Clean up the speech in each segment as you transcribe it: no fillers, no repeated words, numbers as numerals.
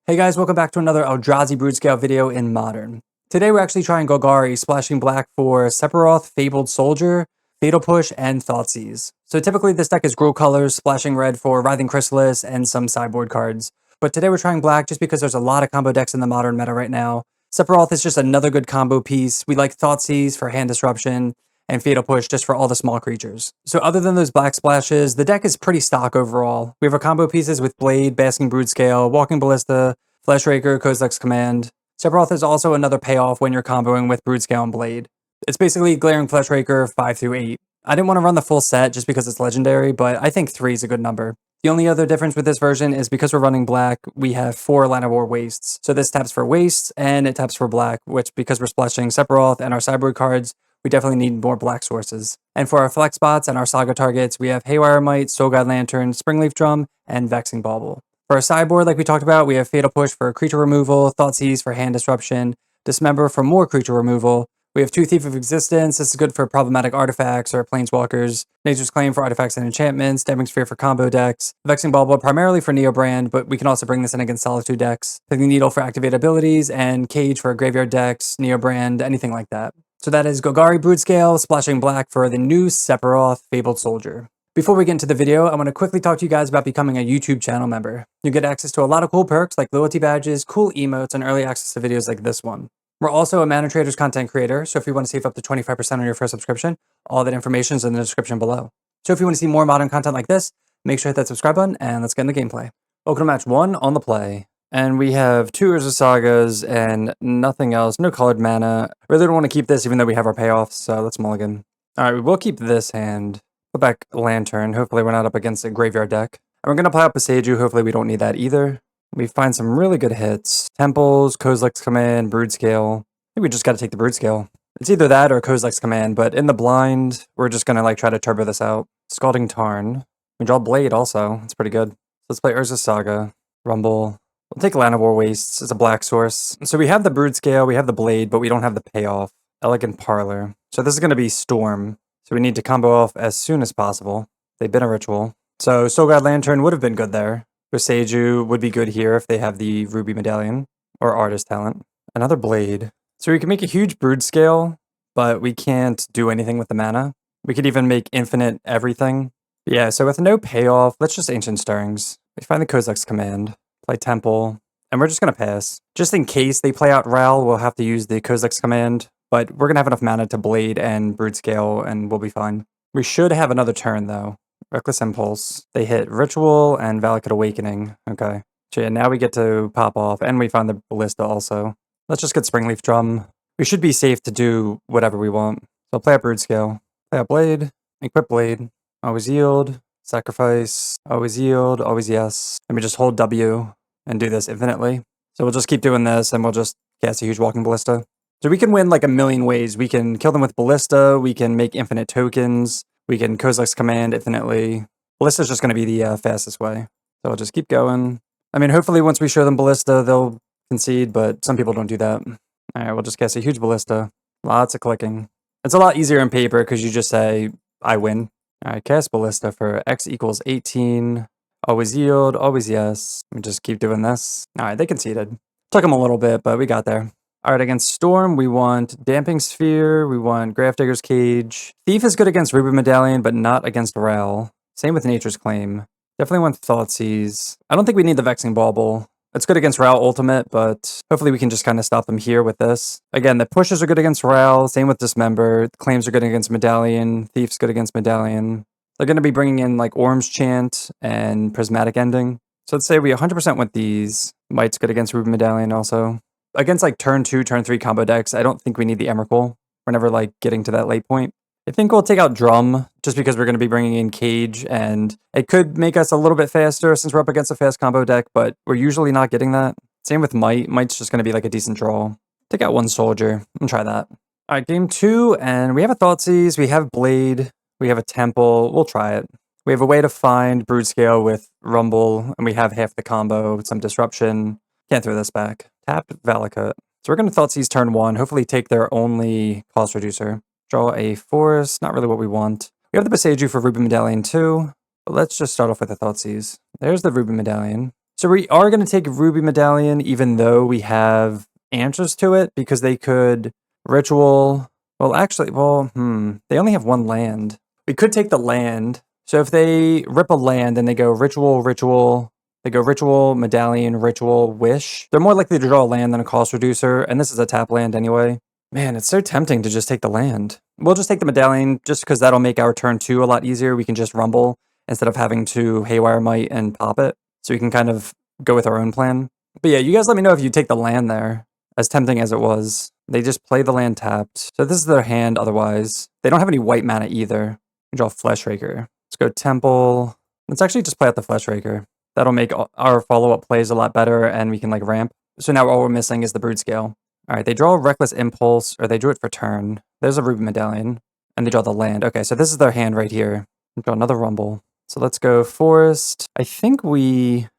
Hey guys, welcome back to another Eldrazi Broodscale video in Modern. Today we're actually trying Golgari, splashing black for Sephiroth, Fabled Soldier, Fatal Push, and Thoughtseize. So typically this deck is Gruul colors, splashing red for Writhing Chrysalis and some sideboard cards. But today we're trying black just because there's a lot of combo decks in the Modern meta right now. Sephiroth is just another good combo piece. We like Thoughtseize for hand disruption, and Fatal Push just for all the small creatures. So other than those black splashes, the deck is pretty stock overall. We have our combo pieces with Blade, Basking Broodscale, Walking Ballista, Fleshraker, Kozilek's Command. Sephiroth is also another payoff when you're comboing with Broodscale and Blade. It's basically Glaring Fleshraker 5 through 8. I didn't want to run the full set just because it's legendary, but I think 3 is a good number. The only other difference with this version is because we're running black, we have 4 Line of War wastes. So this taps for wastes, and it taps for black, which because we're splashing Sephiroth and our sideboard cards, we definitely need more black sources. And for our flex spots and our saga targets, we have Haywire Mite, Soul Guide Lantern, Springleaf Drum, and Vexing Bauble. For our sideboard, like we talked about, we have Fatal Push for creature removal, Thoughtseize for hand disruption, Dismember for more creature removal. We have 2 Thief of Existence. This is good for problematic artifacts or planeswalkers. Nature's Claim for artifacts and enchantments. Damming Sphere for combo decks. Vexing Bauble primarily for Neobrand, but we can also bring this in against Solitude decks. Picking Needle for activate abilities, and Cage for graveyard decks, Neobrand, anything like that. So that is Golgari Broodscale, splashing black for the new Sephiroth Fabled Soldier. Before we get into the video, I want to quickly talk to you guys about becoming a YouTube channel member. You get access to a lot of cool perks like loyalty badges, cool emotes, and early access to videos like this one. We're also a Mana Traders content creator, so if you want to save up to 25% on your first subscription, all that information is in the description below. So if you want to see more modern content like this, make sure to hit that subscribe button, and let's get into gameplay. Welcome to match 1 on the play. And we have 2 Urza Sagas and nothing else, no colored mana. Really don't want to keep this even though we have our payoffs, so let's mulligan. Alright, we will keep this hand. Put back Lantern, hopefully we're not up against a graveyard deck. And we're going to play out Boseiju, hopefully we don't need that either. We find some really good hits. Temples, Kozilek's Command, Broodscale. I think we just got to take the Broodscale. It's either that or Kozilek's Command, but in the blind, we're just going to try to turbo this out. Scalding Tarn. We draw Blade also, that's pretty good. So let's play Urza Saga, Rumble. We'll take Line of War Wastes as a black source. So we have the Broodscale, we have the Blade, but we don't have the payoff. Elegant Parlor. So this is going to be Storm. So we need to combo off as soon as possible. They've been a ritual. So Soul Guide Lantern would have been good there. Boseiju would be good here if they have the Ruby Medallion or Artist Talent. Another Blade. So we can make a huge Broodscale, but we can't do anything with the mana. We could even make infinite everything. But yeah, so with no payoff, let's just Ancient Stirrings. We find the Kozilek's Command, play Temple, and we're just going to pass. Just in case they play out Ral, we'll have to use the Kozilek's Command, but we're going to have enough mana to Blade and Broodscale, and we'll be fine. We should have another turn, though. Reckless Impulse. They hit Ritual and Valakut Awakening. Okay. So yeah, now we get to pop off, and we find the Ballista also. Let's just get Springleaf Drum. We should be safe to do whatever we want. So play out Broodscale. Play out Blade. Equip Blade. Always yield. Sacrifice. Always yield. Always yes. And we just hold W and do this infinitely. So we'll just keep doing this, and we'll just cast a huge Walking Ballista. So we can win like a million ways. We can kill them with Ballista. We can make infinite tokens. We can Kozilek's Command infinitely. Ballista's just going to be the fastest way. So we'll just keep going. I mean, hopefully once we show them Ballista, they'll concede, but some people don't do that. All right, we'll just cast a huge Ballista. Lots of clicking. It's a lot easier in paper because you just say, I win. All right, cast Ballista for X equals 18. Always yield, always yes. We just keep doing this. All right, they conceded. Took them a little bit, but we got there. All right, against Storm, we want Damping Sphere, we want Grafdigger's Cage. Thief is good against Ruby Medallion, but not against Ral. Same with Nature's Claim. Definitely want Thoughtseize. I don't think we need the Vexing Bauble. It's good against Ral Ultimate, but hopefully we can just kind of stop them here with this. Again, the pushes are good against Ral, same with Dismember. The claims are good against Medallion. Thief's good against Medallion. They're going to be bringing in like Orm's Chant and Prismatic Ending. So let's say we 100% want these. Mite's good against Ruby Medallion also. Against like turn 2, turn 3 combo decks, I don't think we need the Emrakul. We're never like getting to that late point. I think we'll take out Drum just because we're going to be bringing in Cage, and it could make us a little bit faster since we're up against a fast combo deck, but we're usually not getting that. Same with Mite. Mite's just going to be like a decent draw. Take out 1 Soldier and try that. All right, game 2, and we have a Thoughtseize, we have Blade, we have a Temple. We'll try it. We have a way to find Broodscale with Rumble, and we have half the combo with some Disruption. Can't throw this back. Tap Valakut. So we're going to Thoughtseize turn 1, hopefully take their only cost reducer. Draw a Forest, not really what we want. We have the Boseiju for Ruby Medallion too, but let's just start off with a Thoughtseize. There's the Ruby Medallion. So we are going to take Ruby Medallion, even though we have answers to it, because they could ritual. Well, actually, they only have one land. We could take the land. So if they rip a land and they go ritual, ritual, they go ritual, medallion, ritual, wish, they're more likely to draw a land than a cost reducer, and this is a tap land anyway. Man, it's so tempting to just take the land. We'll just take the medallion just because that'll make our turn 2 a lot easier. We can just rumble instead of having to Haywire Might and pop it. So we can kind of go with our own plan. But yeah, you guys let me know if you take the land there, as tempting as it was. They just play the land tapped. So this is their hand otherwise. They don't have any white mana either. We draw Fleshraker. Let's go Temple. Let's actually just play out the Fleshraker. That'll make our follow-up plays a lot better and we can like ramp. So now all we're missing is the Broodscale. Alright, they draw a Reckless Impulse, or they drew it for turn. There's a Ruby Medallion. And they draw the land. Okay, so this is their hand right here. We draw another Rumble. So let's go Forest. I think we...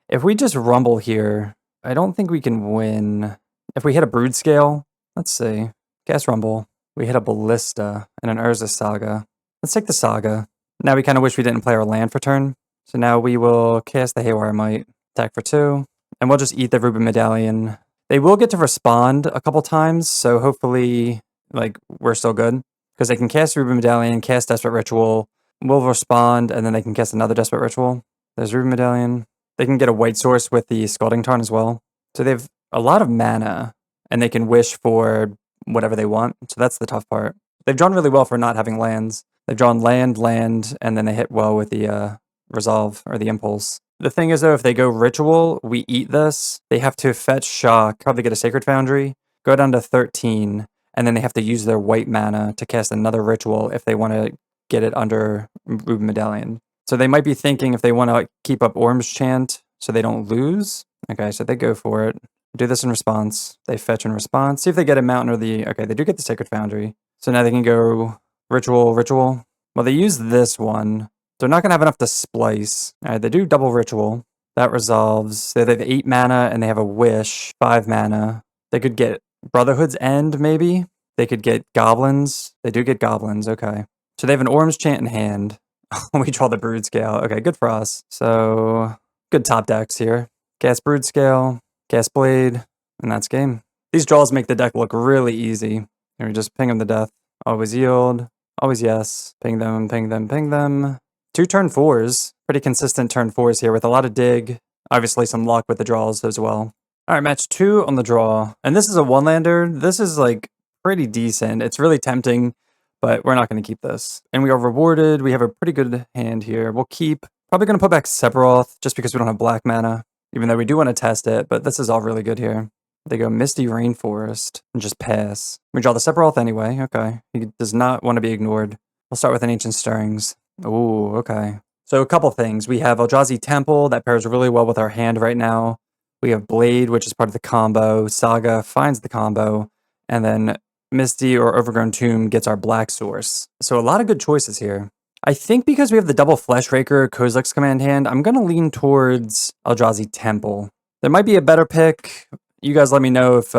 If we just Rumble here, I don't think we can win. If we hit a Broodscale, let's see. Cast Rumble. We hit a Ballista and an Urza Saga. Let's take the Saga. Now we kind of wish we didn't play our land for turn. So now we will cast the Haywire Might. Attack for 2. And we'll just eat the Ruby Medallion. They will get to respond a couple times, so hopefully, like, we're still good. Because they can cast Ruby Medallion, cast Desperate Ritual, we'll respond, and then they can cast another Desperate Ritual. There's Ruby Medallion. They can get a white source with the Scalding Tarn as well. So they have a lot of mana, and they can wish for whatever they want. So that's the tough part. They've drawn really well for not having lands. They've drawn land, and then they hit well with the Resolve, or the Impulse. The thing is, though, if they go Ritual, we eat this. They have to fetch Shock, probably get a Sacred Foundry, go down to 13, and then they have to use their white mana to cast another Ritual if they want to get it under Ruby Medallion. So they might be thinking if they want to keep up Orm's Chant so they don't lose. Okay, so they go for it. Do this in response. They fetch in response. See if they get a mountain or the... Okay, they do get the Sacred Foundry. So now they can go Ritual, Ritual. Well, they use this one. They're not going to have enough to splice. All right, they do double Ritual. That resolves. So they have 8 mana and they have a Wish, 5 mana. They could get Brotherhood's End, maybe. They could get Goblins. They do get Goblins, okay. So they have an Orm's Chant in hand. We draw the Broodscale. Okay, good for us. So, good top decks here. Cast Broodscale, cast Blade, and that's game. These draws make the deck look really easy. And we just ping them to death. Always yield. Always yes. Ping them, ping them, ping them. 2 turn 4s. Pretty consistent turn 4s here with a lot of dig. Obviously some luck with the draws as well. Alright, match 2 on the draw. And this is a 1-lander. This is like pretty decent. It's really tempting, but we're not going to keep this. And we are rewarded. We have a pretty good hand here. We'll keep. Probably going to put back Sephiroth just because we don't have black mana. Even though we do want to test it, but this is all really good here. They go Misty Rainforest and just pass. We draw the Sephiroth anyway. Okay. He does not want to be ignored. We'll start with an Ancient Stirrings. Ooh, okay. So a couple things. We have Eldrazi Temple that pairs really well with our hand right now. We have Blade, which is part of the combo. Saga finds the combo. And then Misty or Overgrown Tomb gets our black source. So a lot of good choices here. I think because we have the double Fleshraker Kozilek's command hand, I'm going to lean towards Eldrazi Temple. There might be a better pick. You guys let me know if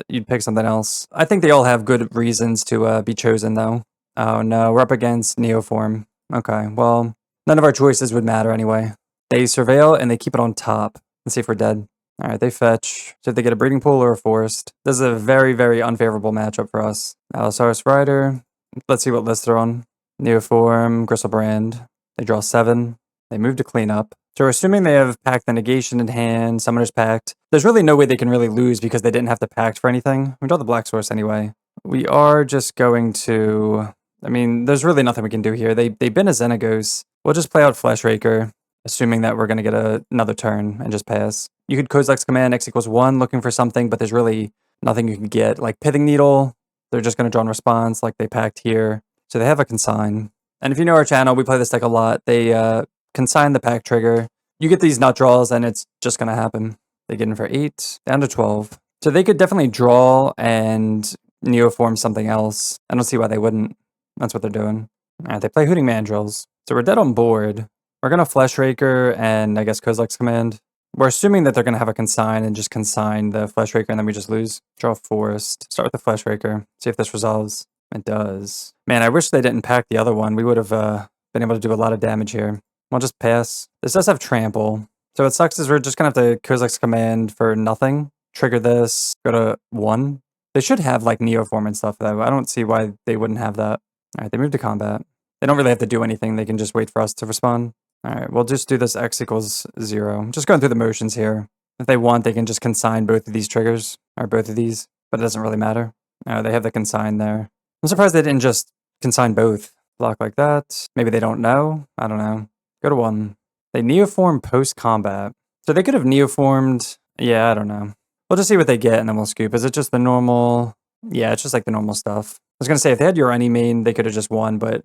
you'd pick something else. I think they all have good reasons to be chosen, though. Oh no, we're up against Neoform. Okay, well, none of our choices would matter anyway. They Surveil and they keep it on top. Let's see if we're dead. Alright, they fetch. So if they get a Breeding Pool or a Forest. This is a very, very unfavorable matchup for us. Allosaurus Rider. Let's see what list they're on. Neoform, Gristlebrand. They draw 7. They move to clean up. So we're assuming they have Pact the Negation in hand, Summoner's Pact. There's really no way they can really lose because they didn't have to Pact for anything. We draw the Black Source anyway. We are just going to... I mean, there's really nothing we can do here. They've been a Xenagos. We'll just play out Fleshraker, assuming that we're going to get another turn and just pass. You could Kozilek's command X=1 looking for something, but there's really nothing you can get. Like Pithing Needle, they're just going to draw in response like they Pact here. So they have a Consign. And if you know our channel, we play this deck a lot. They consign the Pact trigger. You get these nut draws and it's just going to happen. They get in for 8, down to 12. So they could definitely draw and Neoform something else. I don't see why they wouldn't. That's what they're doing. Alright, they play Hooting Mandrills. So we're dead on board. We're going to Fleshraker and I guess Kozilek's command. We're assuming that they're going to have a Consign and just consign the Fleshraker and then we just lose. Draw a Forest. Start with the Fleshraker. See if this resolves. It does. Man, I wish they didn't pack the other one. We would have been able to do a lot of damage here. We'll just pass. This does have Trample. So what sucks is we're just gonna have to Kozilek's Command for nothing, trigger this, go to 1. They should have like Neoform and stuff though. I don't see why they wouldn't have that. Alright, they move to combat. They don't really have to do anything, they can just wait for us to respond. Alright, we'll just do this X equals 0. I'm just going through the motions here. If they want, they can just consign both of these triggers, or both of these, but it doesn't really matter. They have the consign there. I'm surprised they didn't just consign both. Block like that. Maybe they don't know. I don't know. Go to 1. They Neoform post-combat. So they could have Neoformed. Yeah, I don't know. We'll just see what they get and then we'll scoop. Is it just the normal? Yeah, it's just like the normal stuff. I was going to say, if they had your any main, they could have just won, but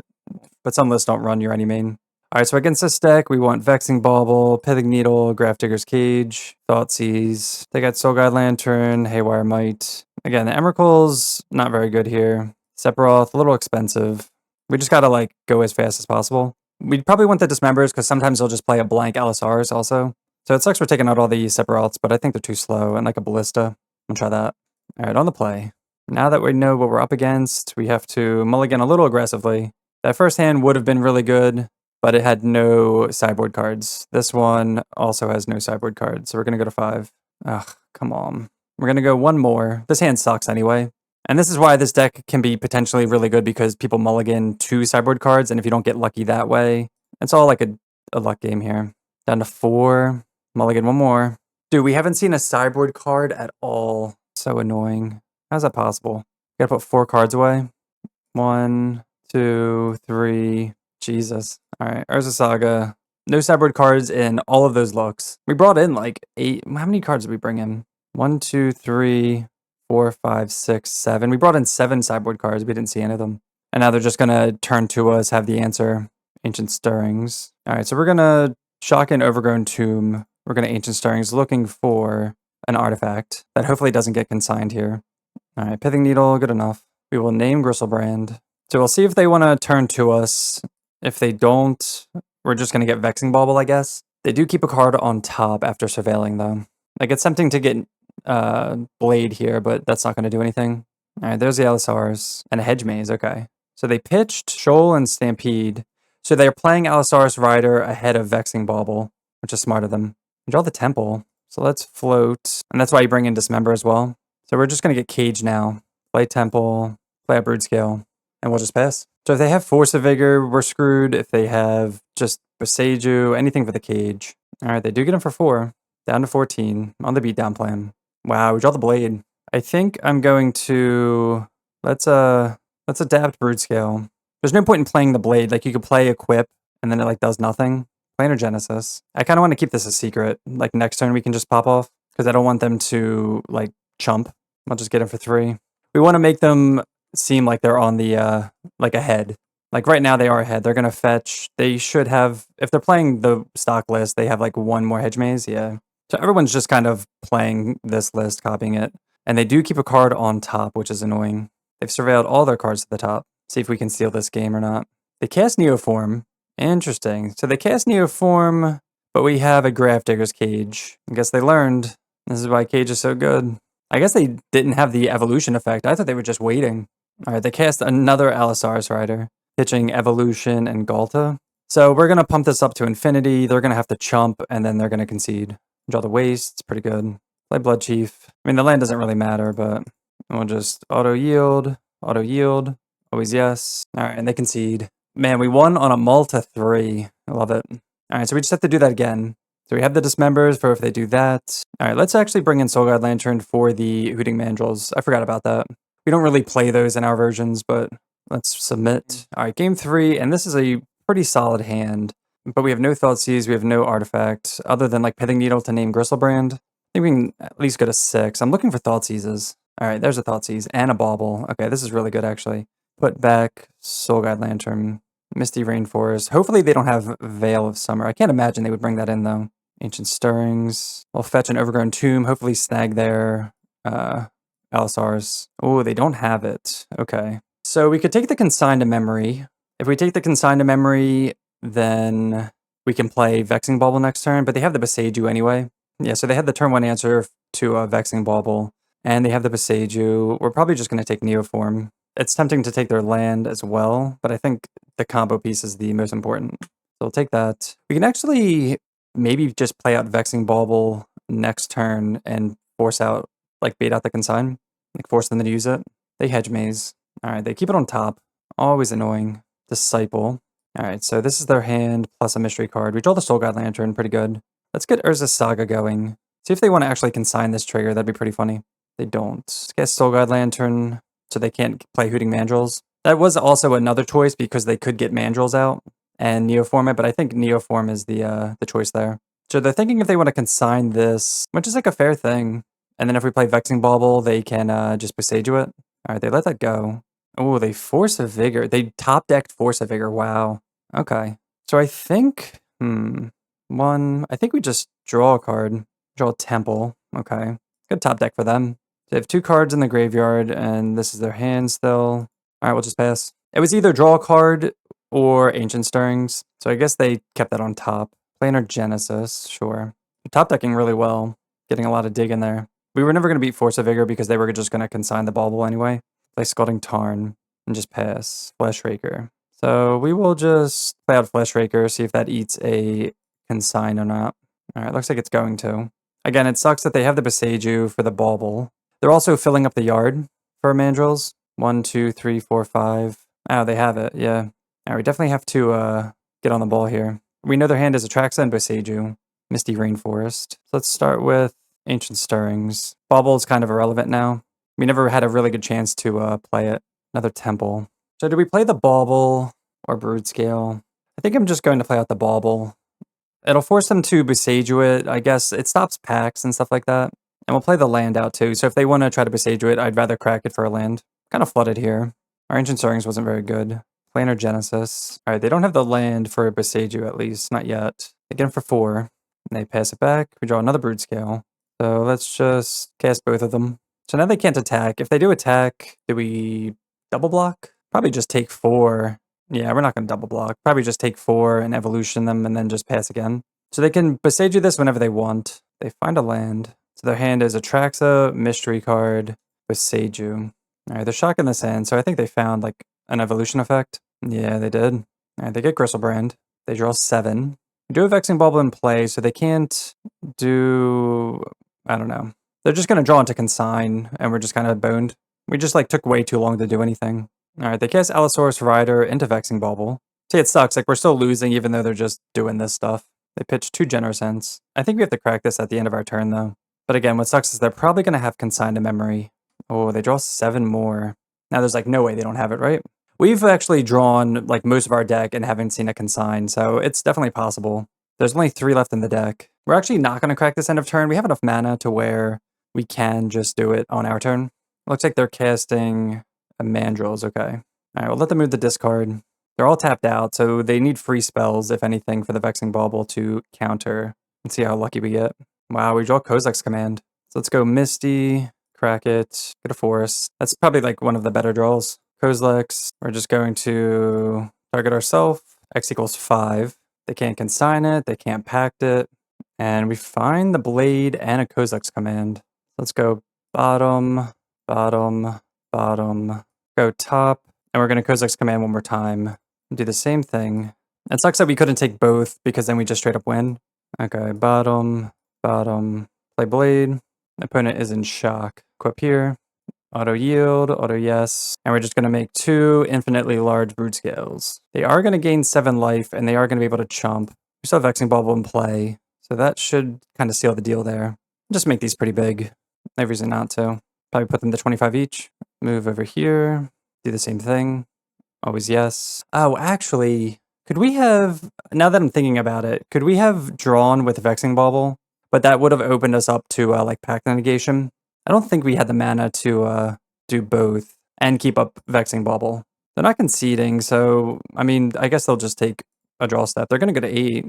some lists don't run your any main. Alright, so against this deck, we want Vexing Bauble, Pithing Needle, Grafdigger's Cage, Thoughtseize. They got Soulguide Lantern, Haywire Might. Again, the Emrakul's not very good here. Sephiroth, a little expensive. We just gotta like go as fast as possible. We'd probably want the Dismembers because sometimes they'll just play a blank LSRs also. So it sucks we're taking out all the Sephiroths, but I think they're too slow and like a Ballista. I'll try that. Alright, on the play. Now that we know what we're up against, we have to mulligan a little aggressively. That first hand would have been really good, but it had no sideboard cards. This one also has no sideboard cards, so we're going to go to 5. Ugh, come on. We're going to go 1 more. This hand sucks anyway. And this is why this deck can be potentially really good, because people mulligan 2 sideboard cards, and if you don't get lucky that way, it's all like a luck game here. Down to 4. Mulligan 1 more. Dude, we haven't seen a sideboard card at all. So annoying. How's that possible? Gotta put 4 cards away. 1, 2, 3... Jesus. Alright, Urza Saga. No sideboard cards in all of those looks. We brought in like 8. How many cards did we bring in? 1, 2, 3, 4, 5, 6, 7. We brought in 7 sideboard cards. We didn't see any of them. And now they're just gonna turn to us, have the answer. Ancient Stirrings. Alright, so we're gonna shock in Overgrown Tomb. We're gonna Ancient Stirrings looking for an artifact that hopefully doesn't get consigned here. Alright, Pithing Needle, good enough. We will name Griselbrand. So we'll see if they want to turn to us. If they don't, we're just going to get Vexing Bauble, I guess. They do keep a card on top after surveilling, though. Like, it's tempting to get Blade here, but that's not going to do anything. All right, there's the LSRs. And a Hedge Maze, okay. So they pitched Shoal and Stampede. So they're playing Allosaurus Rider ahead of Vexing Bauble, which is smart of them. Draw the Temple. So let's float. And that's why you bring in Dismember as well. So we're just going to get Cage now. Play Temple, play a Broodscale, and we'll just pass. So if they have Force of Vigor, we're screwed. If they have just Boseiju, anything for the Cage. All right, they do get him for 4. Down to 14 on the beatdown plan. Wow, we draw the Blade. I think I'm going to... Let's adapt Broodscale. There's no point in playing the Blade. Like, you could play Equip, and then it, like, does nothing. Planar Genesis. I kind of want to keep this a secret. Like, next turn we can just pop off, because I don't want them to, like, chump. I'll just get him for 3. We want to make them seem like they're on the, like, ahead. Like, right now they are ahead. They're going to fetch. They should have, if they're playing the stock list, they have, like, 1 more Hedge Maze. Yeah. So everyone's just kind of playing this list, copying it. And they do keep a card on top, which is annoying. They've surveilled all their cards at the top. See if we can steal this game or not. They cast Neoform. Interesting. So they cast Neoform, but we have a Grafdigger's Cage. I guess they learned. This is why Cage is so good. I guess they didn't have the evolution effect. I thought they were just waiting. All right, they cast another Allosaurus Rider, pitching Evolution and Galta. So we're going to pump this up to infinity. They're going to have to chump, and then they're going to concede. Draw the Waste. It's pretty good. Play Blood Chief. I mean, the land doesn't really matter, but we'll just auto-yield, always yes. All right, and they concede. Man, we won on a Malta 3. I love it. All right, so we just have to do that again. So we have the Dismembers for if they do that. All right, let's actually bring in Soulguide Lantern for the Hooting Mandrills. I forgot about that. We don't really play those in our versions, but let's submit. All right, game 3, and this is a pretty solid hand. But we have no Thoughtseize, we have no artifact, other than like Pithing Needle to name Griselbrand. I think we can at least go to 6. I'm looking for Thoughtseizes. All right, there's a Thoughtseize and a Bauble. Okay, this is really good, actually. Put back Soulguide Lantern, Misty Rainforest. Hopefully they don't have Veil of Summer. I can't imagine they would bring that in, though. Ancient Stirrings. We'll fetch an Overgrown Tomb, hopefully snag their Allosaurus. Oh, they don't have it. Okay. So we could take the Consign to Memory. If we take the Consign to Memory, then we can play Vexing Bauble next turn, but they have the Boseiju anyway. Yeah, so they had the turn 1 answer to Vexing Bauble, and they have the Boseiju. We're probably just going to take Neoform. It's tempting to take their land as well, but I think the combo piece is the most important. So we'll take that. We can actually maybe just play out Vexing Bauble next turn and force out, like bait out the consign, like force them to use it. They hedge maze. All right, they keep it on top. Always annoying. Disciple. All right, so this is their hand plus a mystery card. We draw the Soul God Lantern, pretty good. Let's get Urza's Saga going. See if they want to actually consign this trigger. That'd be pretty funny. They don't. Let's get Soul God Lantern so they can't play Hooting Mandrills. That was also another choice because they could get Mandrills out and Neoform it, but I think Neoform is the choice there. So they're thinking if they want to consign this, which is like a fair thing. And then if we play Vexing Bauble, they can just Boseiju it. All right, they let that go. Oh, they Force of Vigor. They top decked Force of Vigor. Wow. Okay. So I think, I think we just draw a card. Draw a Temple. Okay. Good top deck for them. They have 2 cards in the graveyard, and this is their hand still. All right, we'll just pass. It was either draw a card or Ancient Stirrings, so I guess they kept that on top. Planar Genesis, sure. Top decking really well, getting a lot of dig in there. We were never going to beat Force of Vigor because they were just going to consign the Bauble anyway. Play Scalding Tarn and just pass. Flesh Raker. So we will just play out Flesh Raker, see if that eats a consign or not. All right, looks like it's going to. Again, it sucks that they have the Boseiju for the Bauble. They're also filling up the yard for Mandrills. 1, 2, 3, 4, 5. Oh, they have it, yeah. All right, we definitely have to get on the ball here. We know their hand is Atraxa and Boseiju. Misty Rainforest. So let's start with Ancient Stirrings. Bauble is kind of irrelevant now. We never had a really good chance to play it. Another Temple. So do we play the Bauble or Broodscale? I think I'm just going to play out the Bauble. It'll force them to Boseiju it. I guess it stops packs and stuff like that. And we'll play the land out too. So if they want to try to Boseiju it, I'd rather crack it for a land. Kind of flooded here. Our Ancient Stirrings wasn't very good. Planar Genesis. All right, they don't have the land for Boseiju at least. Not yet. They get him for 4. And they pass it back. We draw another Broodscale. So let's just cast both of them. So now they can't attack. If they do attack, do we double block? Probably just take 4. Yeah, we're not going to double block. Probably just take 4 and evolution them and then just pass again. So they can Boseiju this whenever they want. They find a land. So their hand is Atraxa, Mystery Card, Boseiju. All right, they're shocking this hand, so I think they found like an evolution effect. Yeah, they did. All right, they get Griselbrand. They draw 7. We do a Vexing Bauble in play, so they can't do... I don't know. They're just going to draw into Consign, and we're just kind of boned. We just like took way too long to do anything. All right, they cast Allosaurus Rider into Vexing Bauble. See, it sucks. Like, we're still losing even though they're just doing this stuff. They pitch 2 Generous Hints. I think we have to crack this at the end of our turn, though. But again, what sucks is they're probably going to have Consign to Memory. Oh, they draw 7 more. Now there's like no way they don't have it, right? We've actually drawn like most of our deck and haven't seen a Consign, so it's definitely possible. There's only 3 left in the deck. We're actually not going to crack this end of turn. We have enough mana to where we can just do it on our turn. Looks like they're casting a Mandrills, okay. All right, we'll let them move the discard. They're all tapped out, so they need free spells, if anything, for the Vexing Bauble to counter. Let's see how lucky we get. Wow, we draw Kozilek's Command. So let's go Misty, crack it, get a Force. That's probably like one of the better draws. Kozilek's, we're just going to target ourselves. X equals 5. They can't consign it, they can't pact it. And we find the Blade and a Kozilek's Command. Let's go bottom, bottom, bottom, go top. And we're going to Kozilek's Command one more time. Do the same thing. It sucks that we couldn't take both because then we just straight up win. Okay, bottom, bottom, play Blade. Opponent is in shock. Equip here. Auto yield, auto yes. And we're just going to make 2 infinitely large Broodscales. They are going to gain 7 life and they are going to be able to chump. We still have Vexing Bauble in play. So that should kind of seal the deal there. Just make these pretty big. No reason not to. Probably put them to 25 each. Move over here. Do the same thing. Always yes. Oh, actually, could we have, now that I'm thinking about it, could we have drawn with Vexing Bauble? But that would have opened us up to like Pact Negation. I don't think we had the mana to do both and keep up Vexing Bauble. They're not conceding, so, I mean, I guess they'll just take a draw step. They're going to go to 8.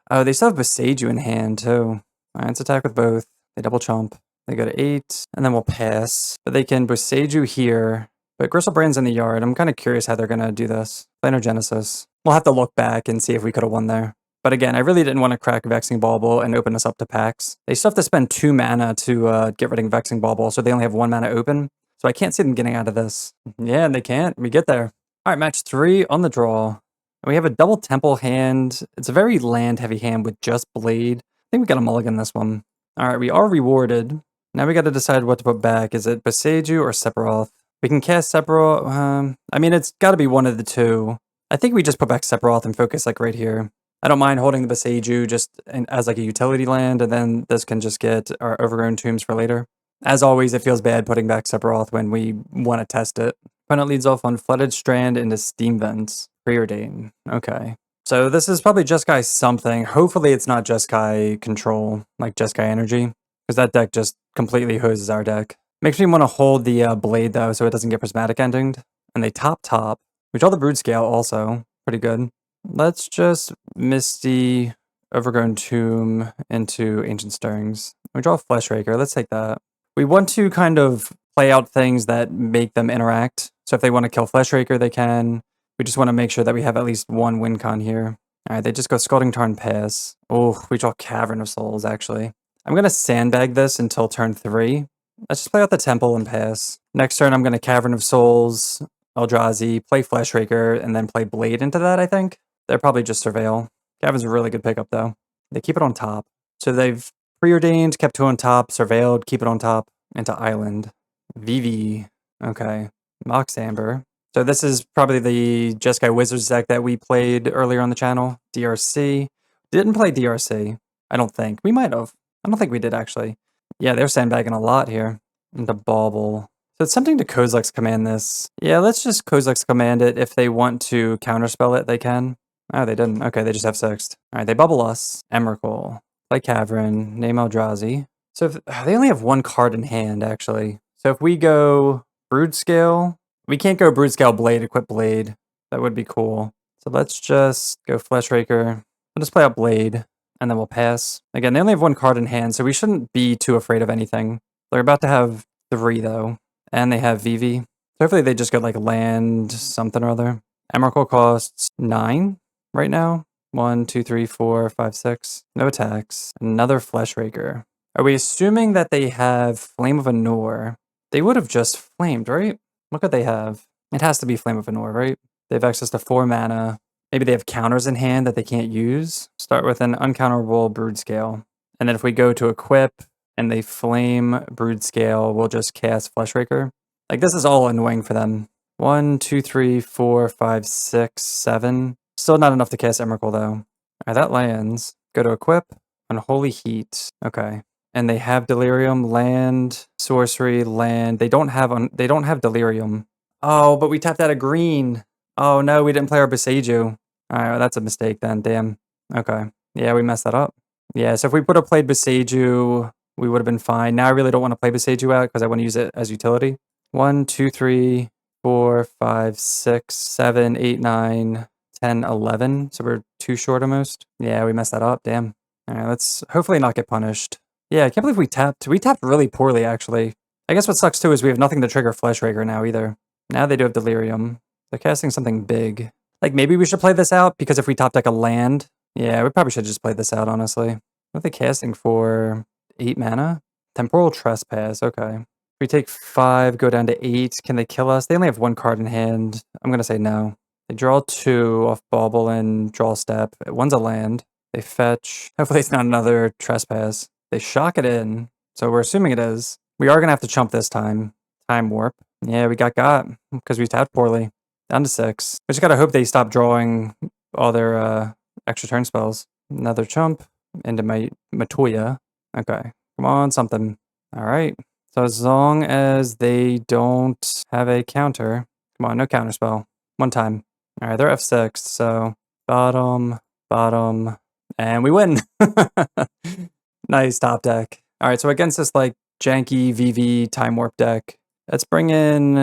Oh, they still have Boseiju in hand, too. All right, let's attack with both. They double chump. They go to 8, and then we'll pass. But they can Boseiju here. But Griselbrand's in the yard. I'm kind of curious how they're going to do this. Planar Genesis. We'll have to look back and see if we could have won there. But again, I really didn't want to crack Vexing Bauble and open us up to packs. They still have to spend 2 mana to get rid of Vexing Bauble, so they only have 1 mana open. So I can't see them getting out of this. Yeah, and they can't. We get there. All right, match 3 on the draw. We have a double temple hand. It's a very land-heavy hand with just Blade. I think we got a mulligan this one. Alright, we are rewarded. Now we gotta decide what to put back. Is it Boseiju or Sephiroth? We can cast Sephiroth. I mean, it's gotta be one of the two. I think we just put back Sephiroth and focus like right here. I don't mind holding the Boseiju just as like a utility land, and then this can just get our Overgrown Tombs for later. As always, it feels bad putting back Sephiroth when we want to test it. Opponent leads off on Flooded Strand into Steam Vents. Preordain. Okay. So this is probably Jeskai something. Hopefully it's not Jeskai Control, like Jeskai Energy, because that deck just completely hoses our deck. Makes me want to hold the Blade, though, so it doesn't get Prismatic Endinged. And they top. We draw the Broodscale also. Pretty good. Let's just Misty Overgrown Tomb into Ancient Stirrings. We draw Fleshraker. Let's take that. We want to kind of play out things that make them interact. So if they want to kill Fleshraker, they can. We just want to make sure that we have at least one win con here. Alright, they just go Scalding Tarn pass. Oh, we draw Cavern of Souls, actually. I'm going to sandbag this until turn 3. Let's just play out the Temple and pass. Next turn, I'm going to Cavern of Souls, Eldrazi, play Fleshraker, and then play Blade into that, I think. They're probably just Surveil. Cavern's a really good pickup, though. They keep it on top. So they've preordained, kept 2 on top, Surveilled, keep it on top, into Island. VV. Okay. Mox Amber. So this is probably the Jeskai Wizards deck that we played earlier on the channel. DRC. Didn't play DRC. I don't think. We might have. I don't think we did, actually. Yeah, they're sandbagging a lot here. Into Bauble. So it's tempting to Kozilek's Command this. Yeah, let's just Kozilek's Command it. If they want to counterspell it, they can. Oh, they didn't. Okay, they just have 6. Alright, they bubble us. Emrakul. Play Cavern. Name Eldrazi. So if, they only have 1 card in hand, actually. So if we go Broodscale... We can't go Broodscale Blade, equip Blade. That would be cool. So let's just go Fleshraker. We'll just play out Blade, and then we'll pass. Again, they only have 1 card in hand, so we shouldn't be too afraid of anything. They're about to have 3, though. And they have VV. So hopefully they just get, like, land something or other. Emrakul costs 9 right now. 1, 2, 3, 4, 5, 6. No attacks. Another Fleshraker. Are we assuming that they have Flame of Anor? They would have just flamed, right? Look what they have. It has to be Flame of Anor, right? They have access to 4 mana. Maybe they have counters in hand that they can't use. Start with an uncounterable Broodscale. And then if we go to equip and they flame Broodscale, we'll just cast Fleshraker. Like, this is all annoying for them. 1, 2, 3, 4, 5, 6, 7. Still not enough to cast Emrakul, though. Alright, that lands. Go to equip. Unholy Heat. Okay. And they have Delirium, land, sorcery, land. They don't have Delirium. Oh, but we tapped out a green. Oh no, we didn't play our Boseiju. Alright, well, that's a mistake then, damn. Okay. Yeah, we messed that up. Yeah, so if we would have played Boseiju, we would have been fine. Now I really don't want to play Boseiju out because I want to use it as utility. 1, 2, 3, 4, 5, 6, 7, 8, 9, 10, 11. So we're 2 short almost. Yeah, we messed that up, damn. Alright, let's hopefully not get punished. Yeah, I can't believe we tapped. We tapped really poorly, actually. I guess what sucks, too, is we have nothing to trigger Fleshraker now, either. Now they do have Delirium. They're casting something big. Like, maybe we should play this out, because if we top deck a land... Yeah, we probably should just play this out, honestly. What are they casting for? 8 mana? Temporal Trespass, okay. If we take 5, go down to 8, can they kill us? They only have 1 card in hand. I'm gonna say no. They draw 2 off Bauble and draw step. 1's a land. They fetch. Hopefully it's not another Trespass. They shock it in, so we're assuming it is. We are going to have to chump this time. Time warp. Yeah, we got, because we tapped poorly. Down to 6. We just got to hope they stop drawing all their extra turn spells. Another chump into my Matoya. Okay, come on, something. All right. So as long as they don't have a counter. Come on, no counter spell. 1 time. All right, they're F6, so bottom, and we win. Nice top deck. All right, so against this like janky VV time warp deck, let's bring in,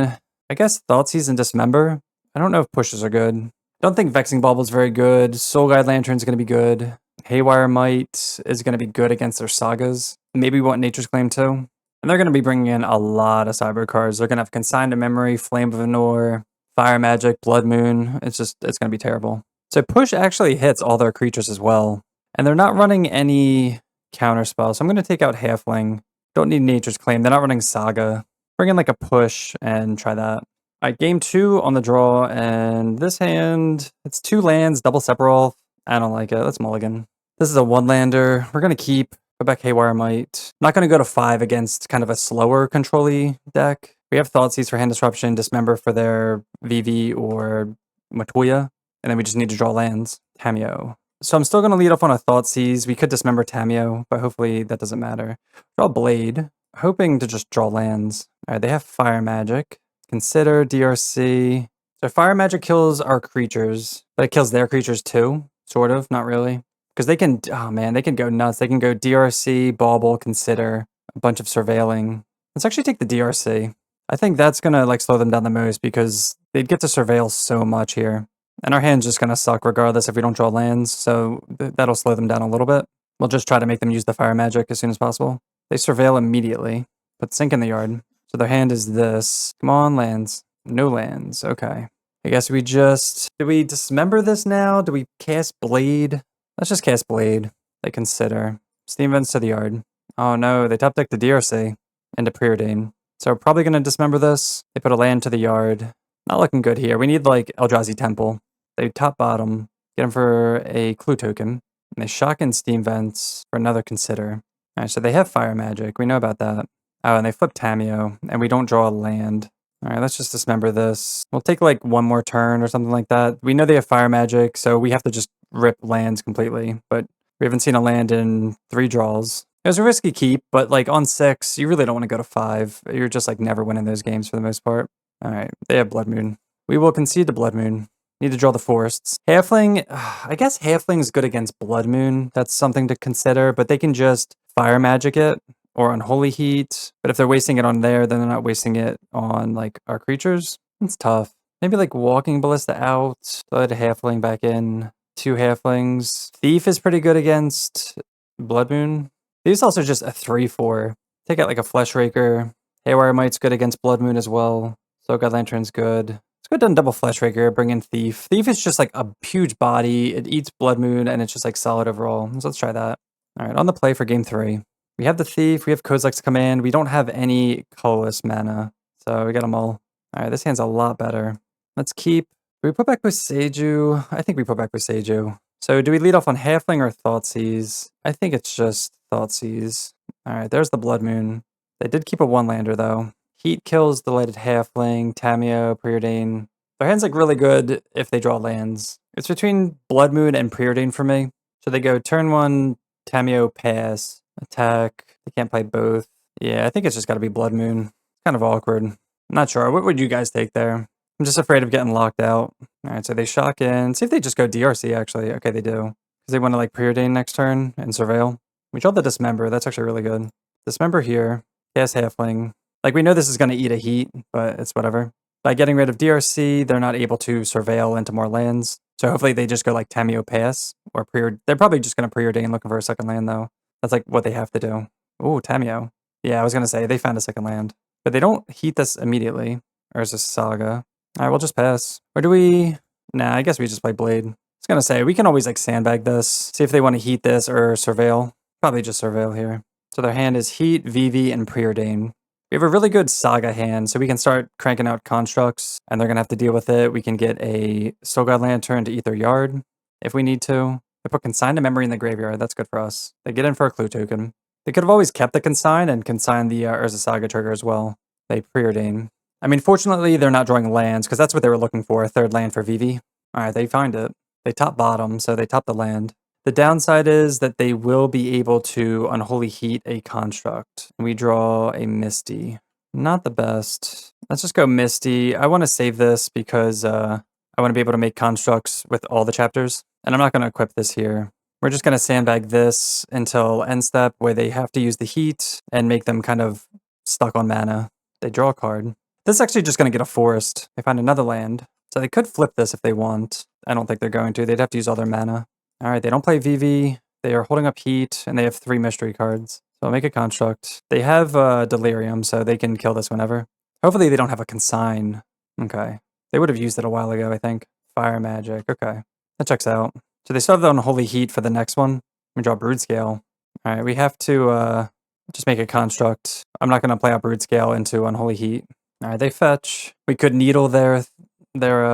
I guess, Thoughtseize and Dismember. I don't know if pushes are good. Don't think Vexing Bauble is very good. Soul Guide Lantern is going to be good. Haywire Might is going to be good against their sagas. Maybe we want Nature's Claim too. And they're going to be bringing in a lot of sideboard cards. They're going to have Consigned to Memory, Flame of Anor, Fire Magic, Blood Moon. It's going to be terrible. So push actually hits all their creatures as well. And they're not running any counter spell. So I'm going to take out Halfling. Don't need Nature's Claim. They're not running Saga. Bring in like a push and try that. Alright, game 2 on the draw, and this hand, it's 2 lands, double Sephiroth. I don't like it. Let's mulligan. This is a 1-lander. We're going to keep. Go back Haywire Might. Not going to go to 5 against kind of a slower control-y deck. We have Thoughtseize for hand disruption, Dismember for their VV or Matoya, and then we just need to draw lands. Tameo. So I'm still going to lead off on a Thoughtseize. We could Dismember Tameo, but hopefully that doesn't matter. Draw Blade. Hoping to just draw lands. Alright, they have Fire Magic. Consider DRC. So Fire Magic kills our creatures, but it kills their creatures too, sort of, not really. Because they can, oh man, they can go nuts. They can go DRC, Bauble, Consider, a bunch of Surveilling. Let's actually take the DRC. I think that's going to like slow them down the most because they'd get to Surveil so much here. And our hand's just going to suck regardless if we don't draw lands, so that'll slow them down a little bit. We'll just try to make them use the Fire Magic as soon as possible. They Surveil immediately. Put Sink in the yard. So their hand is this. Come on, lands. No lands. Okay. I guess we just... Do we dismember this now? Do we cast Blade? Let's just cast Blade. They Consider. Steam Vents to the yard. Oh no, they top deck the DRC into Preordain. So we're probably going to dismember this. They put a land to the yard. Not looking good here. We need like Eldrazi Temple. They top bottom. Get them for a clue token. And they shotgun Steam Vents for another Consider. Alright, so they have Fire Magic. We know about that. Oh, and they flip Tameo, and we don't draw a land. Alright, let's just dismember this. We'll take like one more turn or something like that. We know they have Fire Magic, so we have to just rip lands completely, but we haven't seen a land in 3 draws. It was a risky keep, but like on 6, you really don't want to go to 5. You're just like never winning those games for the most part. Alright, they have Blood Moon. We will concede to Blood Moon. Need to draw the forests. Halfling, I guess Halfling's good against Blood Moon. That's something to consider, but they can just Fire Magic it. Or Unholy Heat, but if they're wasting it on there, then they're not wasting it on, like, our creatures. It's tough. Maybe, like, Walking Ballista out, let a Halfling back in, 2 Halflings. Thief is pretty good against Blood Moon. Thief's also just a 3/4. Take out, like, a Flesh Raker. Haywire Might's good against Blood Moon as well. So God Lantern's good. Let's go down double Flesh Raker, bring in Thief. Thief is just, like, a huge body. It eats Blood Moon, and it's just, like, solid overall. So let's try that. All right, on the play for game 3. We have the Thief, we have Kozilek's Command, we don't have any colorless mana, so we got them all. Alright, this hand's a lot better. Let's keep... Do we put back Boseiju? I think we put back Boseiju. So do we lead off on Halfling or Thoughtseize? I think it's just Thoughtseize. Alright, there's the Blood Moon. They did keep a 1-lander though. Heat kills Delighted Halfling, Tameo, Preordain. Their hand's like really good if they draw lands. It's between Blood Moon and Preordain for me. So they go turn 1, Tameo, pass. Attack. They can't play both. Yeah, I think it's just got to be Blood Moon. Kind of awkward. I'm not sure. What would you guys take there? I'm just afraid of getting locked out. Alright, so they shock in. See if they just go DRC, actually. Okay, they do. Because they want to, like, Preordain next turn and Surveil. We draw the Dismember. That's actually really good. Dismember here. Cast Halfling. Like, we know this is going to eat a heat, but it's whatever. By getting rid of DRC, they're not able to Surveil into more lands. So hopefully they just go, like, Tameo Pass. Or They're probably just going to Preordain looking for a second land, though. That's like what they have to do. Ooh, Tameo. Yeah, I was going to say, they found a second land. But they don't heat this immediately. Or is this Saga? Alright, we'll just pass. Or do we... Nah, I guess we just play Blade. I was going to say, we can always like sandbag this. See if they want to heat this or Surveil. Probably just Surveil here. So their hand is Heat, VV, and Preordain. We have a really good Saga hand, so we can start cranking out constructs. And they're going to have to deal with it. We can get a Soul God Lantern to eat their yard. If we need to. They put Consign to Memory in the graveyard. That's good for us. They get in for a clue token. They could have always kept the Consign and consigned the Urza Saga trigger as well. They Preordain. I mean, fortunately, they're not drawing lands, because that's what they were looking for, a 3rd land for Vivi. Alright, they find it. They top bottom, so they top the land. The downside is that they will be able to Unholy Heat a construct. We draw a Misty. Not the best. Let's just go Misty. I want to save this because I want to be able to make constructs with all the chapters. And I'm not going to equip this here. We're just going to sandbag this until end step where they have to use the heat and make them kind of stuck on mana. They draw a card. This is actually just going to get a forest. They find another land. So they could flip this if they want. I don't think they're going to. They'd have to use all their mana. Alright, they don't play VV. They are holding up heat, and they have 3 mystery cards. So I'll make a construct. They have Delirium, so they can kill this whenever. Hopefully they don't have a Consign. Okay. They would have used it a while ago, I think. Fire Magic. Okay. That checks out. So they still have the Unholy Heat for the next one. We draw Broodscale. Alright, we have to just make a construct. I'm not going to play out Broodscale into Unholy Heat. Alright, they fetch. We could needle their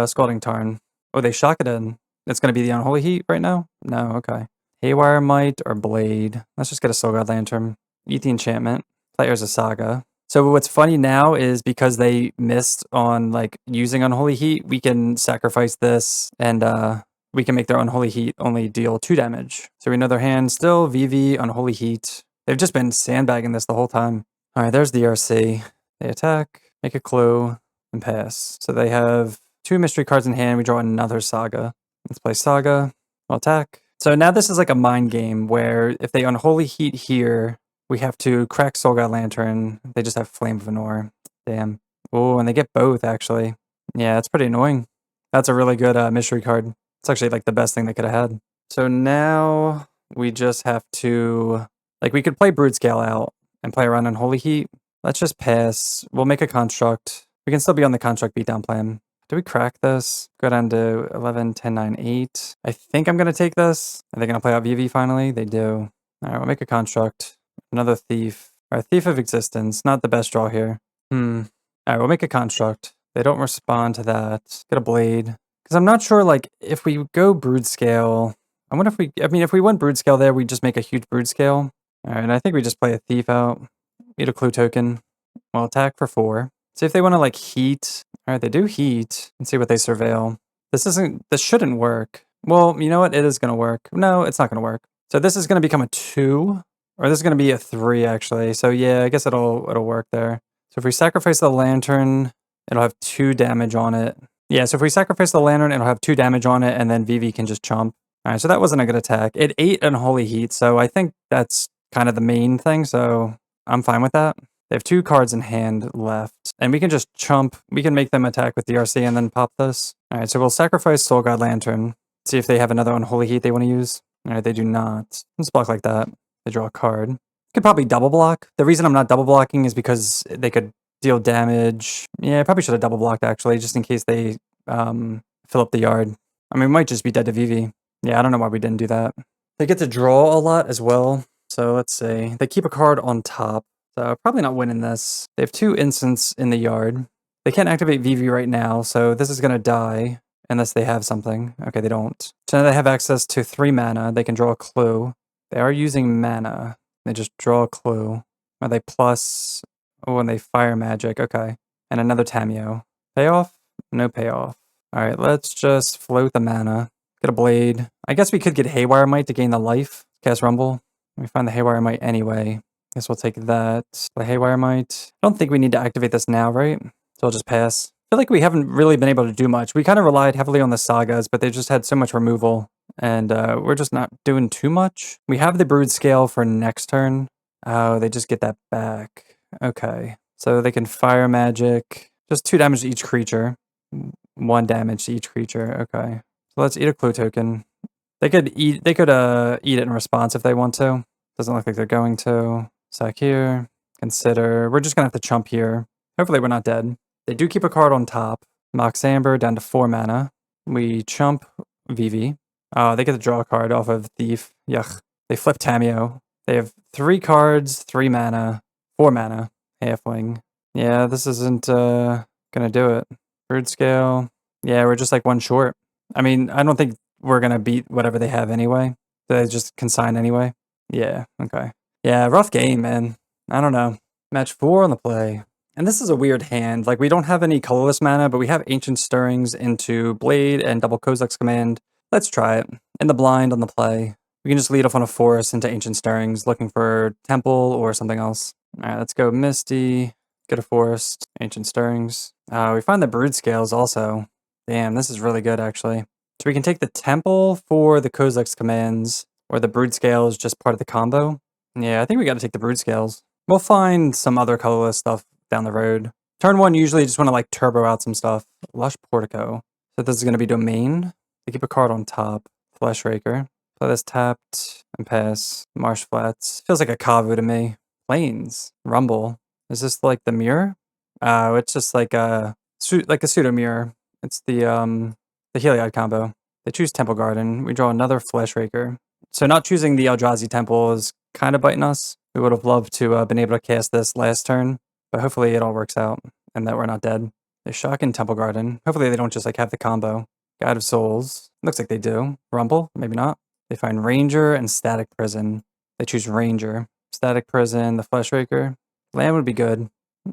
Scalding Tarn. Oh, they shock it in. It's going to be the Unholy Heat right now? No, okay. Haywire Might or Blade. Let's just get a Soul God Lantern. Eat the enchantment. Player's a Saga. So what's funny now is because they missed on like using Unholy Heat, we can sacrifice this and we can make their Unholy Heat only deal 2 damage. So we know their hand still VV, Unholy Heat. They've just been sandbagging this the whole time. Alright, there's the RC. They attack, make a clue, and pass. So they have 2 mystery cards in hand. We draw another Saga. Let's play Saga. We'll attack. So now this is like a mind game where if they Unholy Heat here, we have to crack Soul God Lantern. They just have Flame of Anor. Damn. Oh, and they get both, actually. Yeah, that's pretty annoying. That's a really good mystery card. It's actually like the best thing they could have had. So now we just have to... Like, we could play Broodscale out and play around Unholy Heat. Let's just pass. We'll make a construct. We can still be on the construct beatdown plan. Do we crack this? Go down to 11, 10, 9, 8. I think I'm going to take this. Are they going to play out VV finally? They do. All right, we'll make a construct. Another Thief. All right, Thief of Existence. Not the best draw here. All right, we'll make a construct. They don't respond to that. Get a Blade. Because I'm not sure, like, if we go Broodscale... I wonder if we... I mean, if we went Broodscale there, we just make a huge Broodscale. All right, and I think we just play a Thief out. Eat a Clue token. We'll attack for 4. See if they want to, like, heat. All right, they do heat. Let's see what they surveil. This shouldn't work. Well, you know what? It is going to work. No, it's not going to work. So this is going to become a 2. Or this is going to be a 3, actually. So yeah, I guess it'll work there. So if we sacrifice the Lantern, it'll have 2 damage on it. Yeah, so if we sacrifice the Lantern, it'll have 2 damage on it, and then VV can just chomp. All right, so that wasn't a good attack. It ate Unholy Heat, so I think that's kind of the main thing, so I'm fine with that. They have 2 cards in hand left, and we can just chump. We can make them attack with the RC and then pop this. All right, so we'll sacrifice Soul God Lantern, see if they have another Unholy Heat they want to use. All right, they do not. Let's block like that. They draw a card. Could probably double block. The reason I'm not double blocking is because they could deal damage. Yeah, I probably should have double blocked, actually, just in case they fill up the yard. I mean, we might just be dead to VV. Yeah, I don't know why we didn't do that. They get to draw a lot as well. So let's see. They keep a card on top. So probably not winning this. They have 2 instants in the yard. They can't activate VV right now, so this is going to die unless they have something. Okay, they don't. So now they have access to 3 mana. They can draw a clue. They are using mana. They just draw a clue. Are they plus... Oh, and they fire magic. Okay. And another Tameo. Payoff? No payoff. All right, let's just float the mana. Get a Blade. I guess we could get Haywire Might to gain the life. Cast Rumble. Let me find the Haywire Might anyway. Guess we'll take that. The Haywire Might. I don't think we need to activate this now, right? So I'll just pass. I feel like we haven't really been able to do much. We kind of relied heavily on the Sagas, but they just had so much removal. And we're just not doing too much. We have the Broodscale for next turn. Oh, they just get that back. Okay. So they can fire magic. Just 2 damage to each creature. 1 damage to each creature. Okay. So let's eat a clue token. They could eat it in response if they want to. Doesn't look like they're going to. Sack here. Consider. We're just gonna have to chump here. Hopefully we're not dead. They do keep a card on top. Mox Amber down to 4 mana. We chump VV. They get to draw a card off of Thief. Yuck. They flip Tameo. They have 3 cards, 3 mana, 4 mana. Halfling. Yeah, this isn't gonna do it. Broodscale. Yeah, we're just like 1 short. I mean, I don't think we're gonna beat whatever they have anyway. They just consign anyway. Yeah, okay. Yeah, rough game, man. I don't know. Match 4 on the play. And this is a weird hand. Like, we don't have any colorless mana, but we have Ancient Stirrings into Blade and double Kozilek's Command. Let's try it. In the blind on the play. We can just lead off on a forest into Ancient Stirrings, looking for Temple or something else. Alright, let's go Misty. Get a forest. Ancient Stirrings. We find the Broodscales also. Damn, this is really good, actually. So we can take the Temple for the Kozilek's commands, or the Broodscale is just part of the combo. Yeah, I think we gotta take the Broodscales. We'll find some other colorless stuff down the road. Turn 1, usually just want to like turbo out some stuff. Lush Portico. So this is going to be Domain. They keep a card on top. Flesh Raker. Play this tapped and pass. Marsh Flats. Feels like a Kavu to me. Plains. Rumble. Is this like the mirror? Oh, it's just like a pseudo mirror. It's the Heliod combo. They choose Temple Garden. We draw another Flesh Raker. So not choosing the Eldrazi Temple is kind of biting us. We would have loved to been able to cast this last turn, but hopefully it all works out. and that we're not dead. They shock in Temple Garden. Hopefully they don't just like have the combo. Guide of Souls. Looks like they do. Rumble, maybe not. They find Ranger and Static Prison. They choose Ranger. Static Prison, the Fleshraker. Land would be good.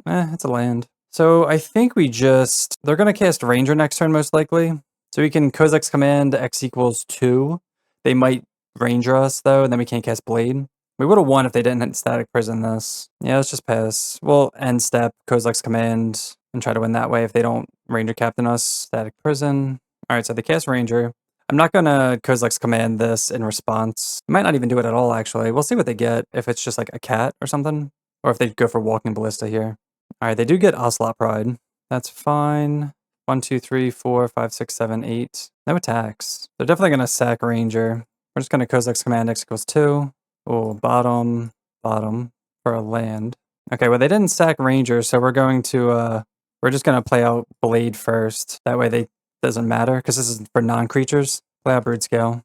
It's a land. So I think they're going to cast Ranger next turn most likely. So we can Kozilek's Command X equals 2. They might Ranger us though, and then we can't cast Blade. We would have won if they didn't hit Static Prison this. Yeah, let's just pass. We'll end step, Kozilek's Command, and try to win that way if they don't Ranger Captain us. Static Prison. Alright, so they cast Ranger. I'm not gonna Kozilek's Command this in response. Might not even do it at all, actually. We'll see what they get, if it's just like a cat or something. Or if they go for Walking Ballista here. Alright, they do get Ocelot Pride. That's fine. 1, 2, 3, 4, 5, 6, 7, 8. No attacks. They're definitely gonna sack Ranger. We're just gonna Kozilek's Command X equals 2. Oh, bottom for a land. Okay, well they didn't sack Ranger, so we're just gonna play out Blade first. That way they doesn't matter, because this is for non-creatures. Play out Broodscale.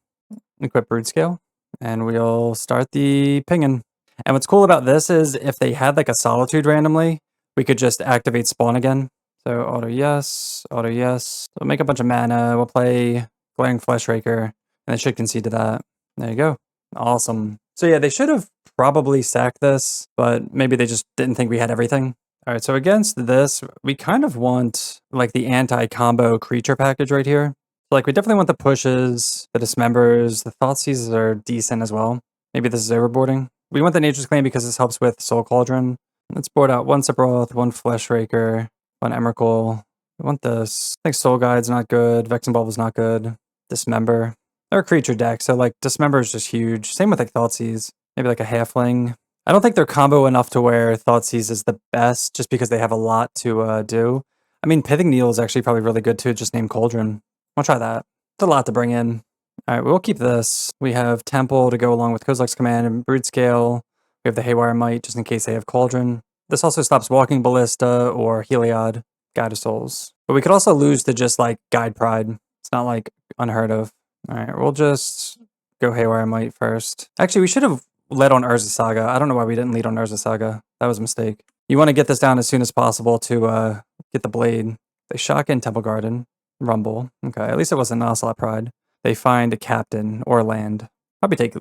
Equip Broodscale. And we'll start the pinging. And what's cool about this is if they had like a Solitude randomly, we could just activate Spawn again. So auto yes. We'll make a bunch of mana. We'll play Glaring Fleshraker, and it should concede to that. There you go. Awesome. So yeah, they should have probably sacked this, but maybe they just didn't think we had everything. All right, so against this, we kind of want like the anti-combo creature package right here. Like we definitely want the pushes, the dismembers, the Thoughtseizes are decent as well. Maybe this is overboarding. We want the Nature's Claim because this helps with Soul Cauldron. Let's board out 1 Sephiroth, 1 Fleshraker, 1 Emrakul. We want this. I think Soul Guide's not good. Vexing Bulb is not good. Dismember. They're a creature deck, so like Dismember is just huge. Same with like Thoughtseize. Maybe like a Halfling. I don't think they're combo enough to where Thoughtseize is the best, just because they have a lot to do. I mean, Pithing Needle is actually probably really good too, just named Cauldron. I'll try that. It's a lot to bring in. All right, we'll keep this. We have Temple to go along with Kozilek's Command and Broodscale. We have the Haywire Might, just in case they have Cauldron. This also stops Walking Ballista or Heliod, Guide of Souls. But we could also lose to just like Guide Pride. It's not like unheard of. All right, we'll just go Haywire Might first. Actually, we should have led on Urza Saga. I don't know why we didn't lead on Urza Saga. That was a mistake. You want to get this down as soon as possible to get the Blade. They shock in Temple Garden. Rumble. Okay, at least it wasn't Ocelot Pride. They find a Captain or land. Probably take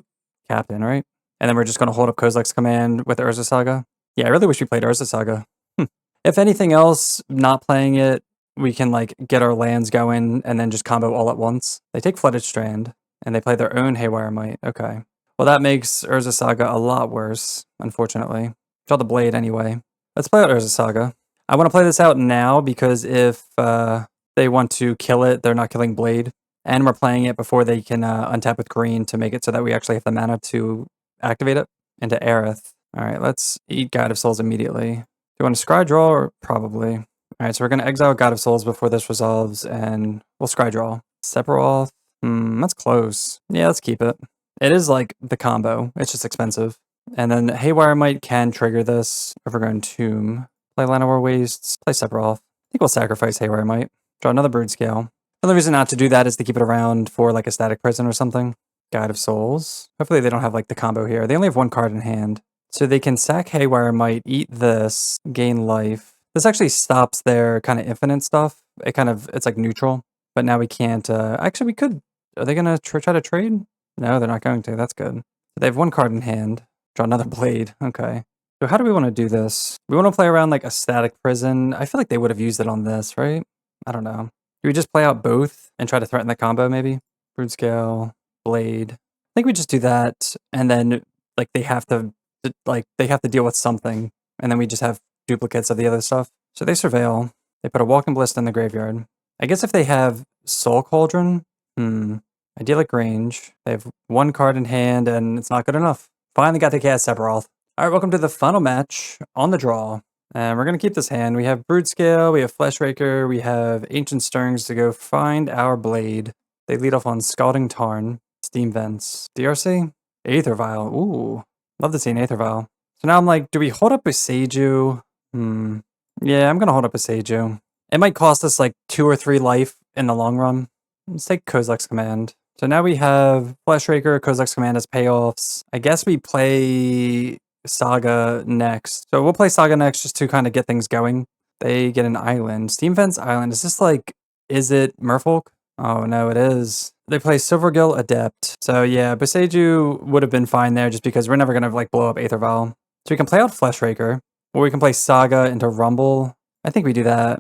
Captain, right? And then we're just going to hold up Kozilek's Command with Urza Saga. Yeah, I really wish we played Urza Saga. If anything else, not playing it, we can like get our lands going and then just combo all at once. They take Flooded Strand and they play their own Haywire Might. Okay. Well, that makes Urza Saga a lot worse, unfortunately. Draw the Blade anyway. Let's play out Urza Saga. I want to play this out now because if they want to kill it, they're not killing Blade. And we're playing it before they can untap with green to make it so that we actually have the mana to activate it into Aerith. All right, let's eat Guide of Souls immediately. Do you want to scry draw or probably? All right, so we're going to exile God of Souls before this resolves, and we'll scry draw. Sephiroth. That's close. Yeah, let's keep it. It is like the combo. It's just expensive. And then Haywire Might can trigger this. Overgrown Tomb. Play Llanowar Wastes. Play Sephiroth. I think we'll sacrifice Haywire Might. Draw another Broodscale. The only reason not to do that is to keep it around for like a Static Prison or something. Guide of Souls. Hopefully they don't have like the combo here. They only have 1 card in hand. So they can sack Haywire Might, eat this, gain life. This actually stops their kind of infinite stuff. It's like neutral. But now we can't, actually we could. Are they going to try to trade? No, they're not going to. That's good. They have 1 card in hand. Draw another Blade. Okay. So how do we want to do this? We want to play around like a Static Prison. I feel like they would have used it on this, right? I don't know. Do we just play out both and try to threaten the combo maybe? Broodscale, Blade. I think we just do that, and then like they have to deal with something, and then we just have duplicates of the other stuff. So they surveil. They put a Walking Ballista in the graveyard. I guess if they have Soul Cauldron, idyllic range. They have 1 card in hand, and it's not good enough. Finally got to cast Sephiroth. All right, welcome to the final match on the draw. And we're going to keep this hand. We have Broodscale, we have Fleshraker, we have Ancient Stirrings to go find our Blade. They lead off on Scalding Tarn, Steam Vents, DRC, Aether Vial. Ooh, love to see an Aether Vial. So now I'm like, do we hold up a Seiju? Yeah, I'm going to hold up a Seiju. It might cost us like 2 or 3 life in the long run. Let's take Kozilek's Command. So now we have Fleshraker, Kozilek's Command as payoffs. I guess we play Saga next. So we'll play Saga next just to kind of get things going. They get an island. Steam Fence Island. Is this like, is it Merfolk? Oh no, it is. They play Silvergill Adept. So yeah, Boseiju would have been fine there just because we're never going to like blow up Aether Vial. So we can play out Fleshraker, or we can play Saga into Rumble. I think we do that.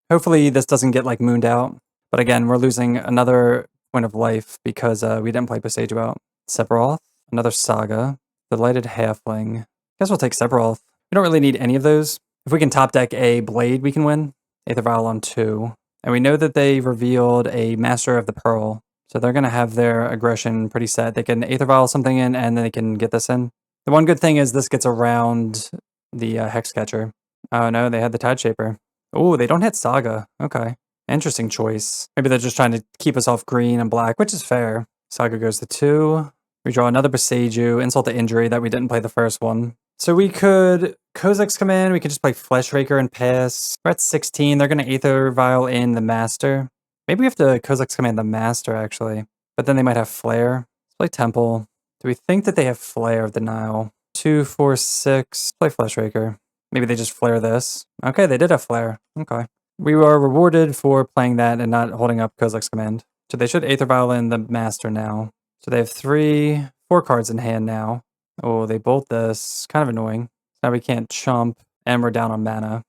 Hopefully this doesn't get like mooned out. But again, we're losing another point of life because we didn't play Boseiju out. Sephiroth, another Saga, Delighted Halfling. Guess we'll take Sephiroth. We don't really need any of those. If we can top deck a Blade, we can win. Aether Vial on 2. And we know that they revealed a Master of the Pearl. So they're going to have their aggression pretty set. They can Aether Vial something in, and then they can get this in. The one good thing is this gets around the Hex Catcher. Oh no, they had the Tide Shaper. Oh, they don't hit Saga. Okay. Interesting choice. Maybe they're just trying to keep us off green and black, which is fair. Saga goes to 2. We draw another Boseiju, insult to injury that we didn't play the first one. So we could Kozak's Command, we could just play Fleshraker and pass. We're at 16, they're going to Aether Vial in the Master. Maybe we have to Kozak's Command the Master, actually. But then they might have Flare. Let's play Temple. Do we think that they have Flare of Denial? 2, 4, 6. Play Fleshraker. Maybe they just flare this. Okay, they did have Flare. Okay. We were rewarded for playing that and not holding up Kozak's Command. So they should Aether Vial in the Master now. So they have 4 cards in hand now. Oh, they bolt this. Kind of annoying. Now we can't chump, and we're down on mana.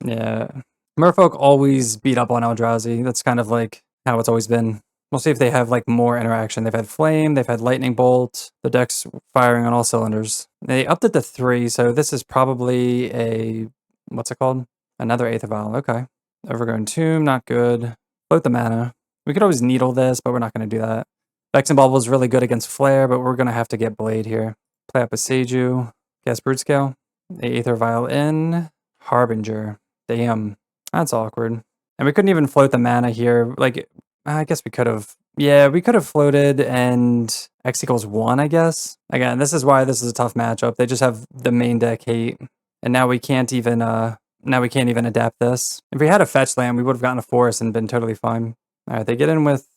Yeah. Merfolk always beat up on Eldrazi. That's kind of like how it's always been. We'll see if they have like more interaction. They've had Flame, they've had Lightning Bolt. The deck's firing on all cylinders. They upped it to 3, so this is probably a, what's it called? Another Aether Vial. Okay. Overgrown Tomb, not good. Float the mana. We could always needle this, but we're not going to do that. Vexing Bauble is really good against Flare, but we're going to have to get Blade here. Play up a Boseiju. Cast Broodscale. Aether Vial in. Harbinger. Damn. That's awkward. And we couldn't even float the mana here. Like, I guess we could have. Yeah, we could have floated and X equals 1, I guess. Again, this is why this is a tough matchup. They just have the main deck hate. And now we can't even adapt this. If we had a fetch land, we would have gotten a forest and been totally fine. Alright, they get in with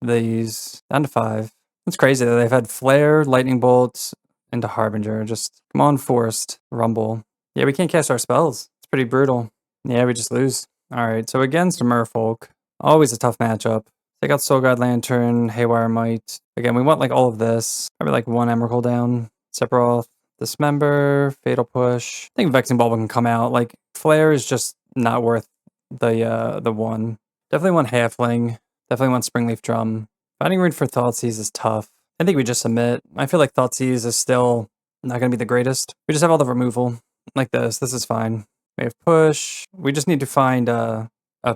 these down to 5. It's crazy that they've had Flare, Lightning Bolt, into Harbinger. Just come on, Forest, Rumble. Yeah, we can't cast our spells. It's pretty brutal. Yeah, we just lose. Alright, so against Merfolk, always a tough matchup. Take out Soul Guide Lantern, Haywire Might. Again, we want like all of this. Probably like 1 Emrakul down. Sephiroth, Dismember, Fatal Push. I think Vexing Bauble can come out. Like, Flare is just not worth the 1. Definitely want Halfling. Definitely want Springleaf Drum. Finding Rune for Thoughtseize is tough. I think we just submit. I feel like Thoughtseize is still not going to be the greatest. We just have all the removal. Like this. This is fine. We have Push. We just need to find a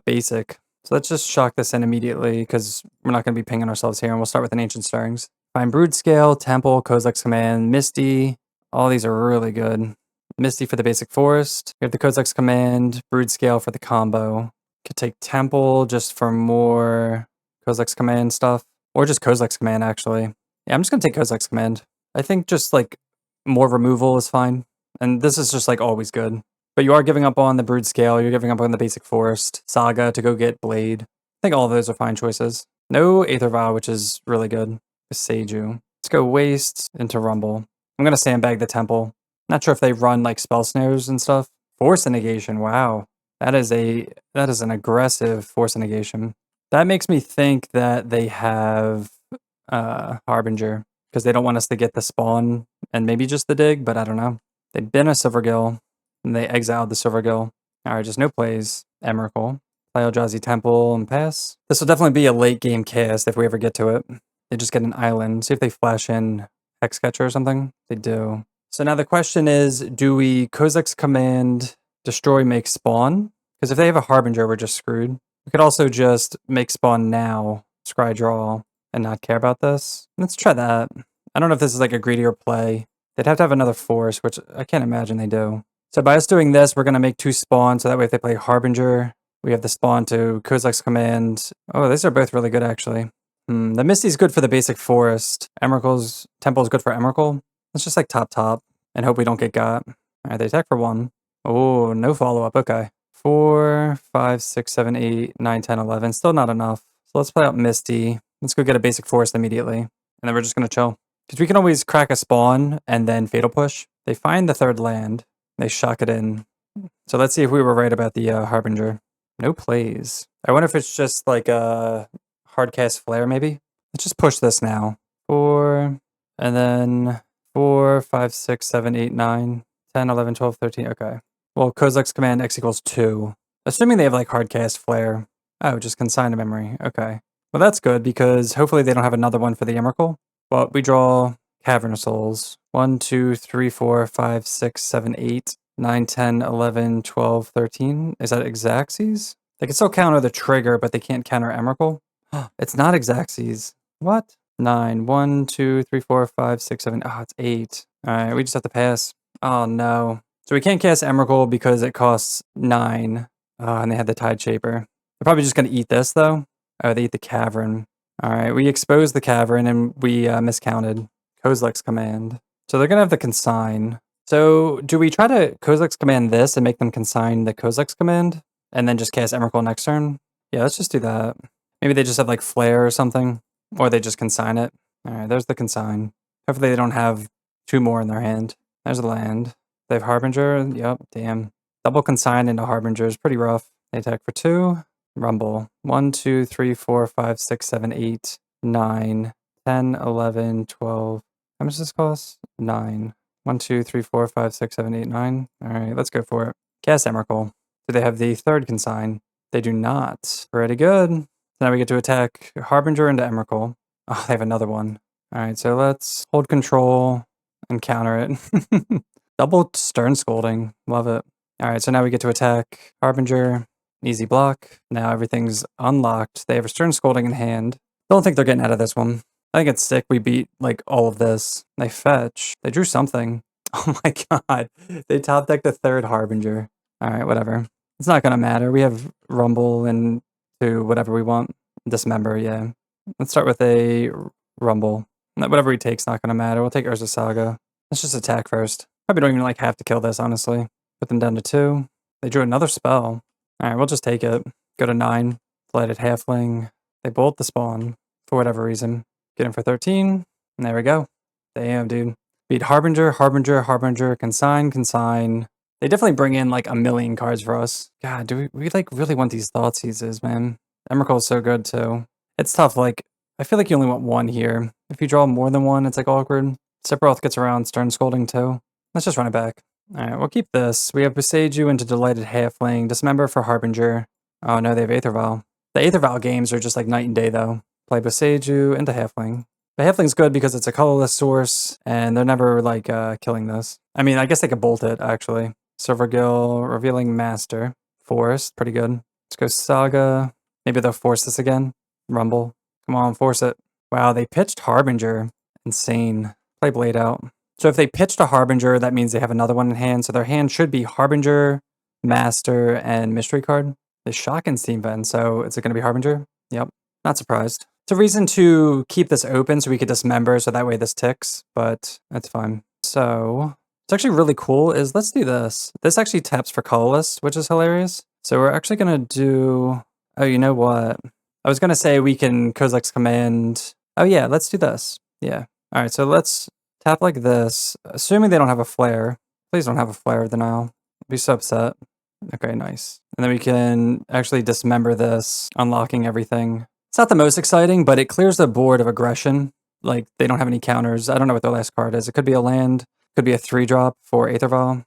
basic. So let's just shock this in immediately because we're not going to be pinging ourselves here. And we'll start with an Ancient Stirrings. Find Broodscale, Temple, Kozak's Command, Misty. All these are really good. Misty for the basic forest. We have the Kozak's Command, Broodscale for the combo. Could take Temple just for more Kozak's Command stuff. Or just Kozak's Command, actually. Yeah, I'm just going to take Kozak's Command. I think just, like, more removal is fine. And this is just, like, always good. But you are giving up on the Broodscale. You're giving up on the basic forest. Saga to go get Blade. I think all of those are fine choices. No Aether Vial, which is really good. Boseiju. Let's go Waste into Rumble. I'm going to sandbag the Temple. Not sure if they run, like, spell snares and stuff. Force Negation, wow. That is an aggressive Force Negation. That makes me think that they have Harbinger, because they don't want us to get the spawn and maybe just the dig, but I don't know. They've been a Silvergill, and they exiled the Silvergill. Alright, just no plays. Emrakul. Play Eldrazi Temple and pass. This will definitely be a late game cast if we ever get to it. They just get an island. See if they flash in Hex Catcher or something. They do. So now the question is, do we Kozak's Command, destroy, make spawn? Because if they have a Harbinger, we're just screwed. We could also just make spawn now, scry draw, and not care about this. Let's try that. I don't know if this is like a greedier play. They'd have to have another force, which I can't imagine they do. So by us doing this, we're going to make 2 spawns, so that way if they play Harbinger, we have the spawn to Kozak's Command. Oh, these are both really good, actually. The Misty's good for the basic forest. Emrakul's Temple is good for Emrakul. Let's just like top, and hope we don't get got. Alright, they attack for 1. Oh, no follow-up, okay. 4, 5, 6, 7, 8, 9, 10, 11. Still not enough. So let's play out Misty. Let's go get a basic forest immediately. And then we're just going to chill. Because we can always crack a spawn and then Fatal Push. They find the 3rd land. They shock it in. So let's see if we were right about the Harbinger. No plays. I wonder if it's just like a hardcast flare, maybe? Let's just push this now. 4, and then 4, 5, 6, 7, 8, 9, 10, 11, 12, 13. Okay. Well, Kozilek's command X equals 2. Assuming they have like hardcast flare. Oh, just consign to memory. Okay. Well, that's good because hopefully they don't have another one for the Emrakul. Well, we draw Cavern of Souls. 1, 2, 3, 4, 5, 6, 7, 8, 9, 10, 11, 12, 13. Is that Xaxes? They can still counter the trigger, but they can't counter Emrakul. It's not Xaxes. What? 9. 1, 2, 3, 4, 5, 6, 7. Oh, it's 8. Alright, we just have to pass. Oh, no. So we can't cast Emrakul because it costs 9. Oh, and they had the Tide Shaper. They're probably just going to eat this, though. Oh, they eat the Cavern. Alright, we exposed the Cavern and we miscounted Kozilek's command. So they're going to have the Consign. So do we try to Kozilek's command this and make them consign the Kozilek's command? And then just cast Emrakul next turn? Yeah, let's just do that. Maybe they just have like Flare or something. Or they just consign it. Alright, there's the Consign. Hopefully they don't have 2 more in their hand. There's the land. They have Harbinger. Yep, damn. Double Consign into Harbinger is pretty rough. They attack for 2. Rumble. 1, 2, 3, 4, 5, 6, 7, 8, 9, 10, 11, 12. How much does this cost? 9. 1, 2, 3, 4, 5, 6, 7, 8, 9. Alright, let's go for it. Cast Emrakul. Do they have the 3rd Consign? They do not. Pretty good. So now we get to attack Harbinger into Emrakul. Oh, they have another one. Alright, so let's hold control and counter it. Double Stern Scolding. Love it. Alright, so now we get to attack Harbinger. Easy block. Now everything's unlocked. They have a Stern Scolding in hand. Don't think they're getting out of this one. I think it's sick we beat, like, all of this. They fetch. They drew something. Oh my god. They top decked the 3rd Harbinger. Alright, whatever. It's not gonna matter. We have Rumble and do whatever we want. Dismember, yeah. Let's start with a Rumble. Whatever he takes, not gonna matter. We'll take Urza Saga. Let's just attack first. Probably don't even, like, have to kill this, honestly. Put them down to 2. They drew another spell. Alright, we'll just take it. Go to 9. Lighted Halfling. They bolt the spawn. For whatever reason. Get him for 13. And there we go. Damn, dude. Beat Harbinger, Harbinger, Harbinger, Consign, Consign. They definitely bring in like a million cards for us. God, do we like really want these Thoughtseizes, man? Emrakul is so good too. It's tough, like, I feel like you only want 1 here. If you draw more than 1, it's like awkward. Sephiroth gets around Stern Scolding too. Let's just run it back. Alright, we'll keep this. We have Beseiju into Delighted Halfling. Dismember for Harbinger. Oh no, they have Aether Vial. The Aether Vial games are just like night and day though. Play Beseiju into Halfling. The Halfling's good because it's a colorless source, and they're never like killing this. I mean, I guess they could bolt it actually. Silvergill, Revealing Master, Forest, pretty good. Let's go Saga. Maybe they'll force this again. Rumble. Come on, force it. Wow, they pitched Harbinger. Insane. Play Blade out. So if they pitched a Harbinger, that means they have another one in hand. So their hand should be Harbinger, Master, and Mystery card. The Shotgun Steam Ven, so is it going to be Harbinger? Yep. Not surprised. It's a reason to keep this open so we could dismember so that way this ticks, but that's fine. So it's actually really cool is let's do this. This actually taps for colorless, which is hilarious. So we're actually going to do... Oh, you know what? I was going to say we can Kozilek's command... Oh yeah, let's do this. Yeah. All right, so let's tap like this. Assuming they don't have a flare. Please don't have a flare of denial. I'd be so upset. Okay, nice. And then we can actually dismember this, unlocking everything. It's not the most exciting, but it clears the board of aggression. Like, they don't have any counters. I don't know what their last card is. It could be a land. Could be a 3-drop for Aether Vial.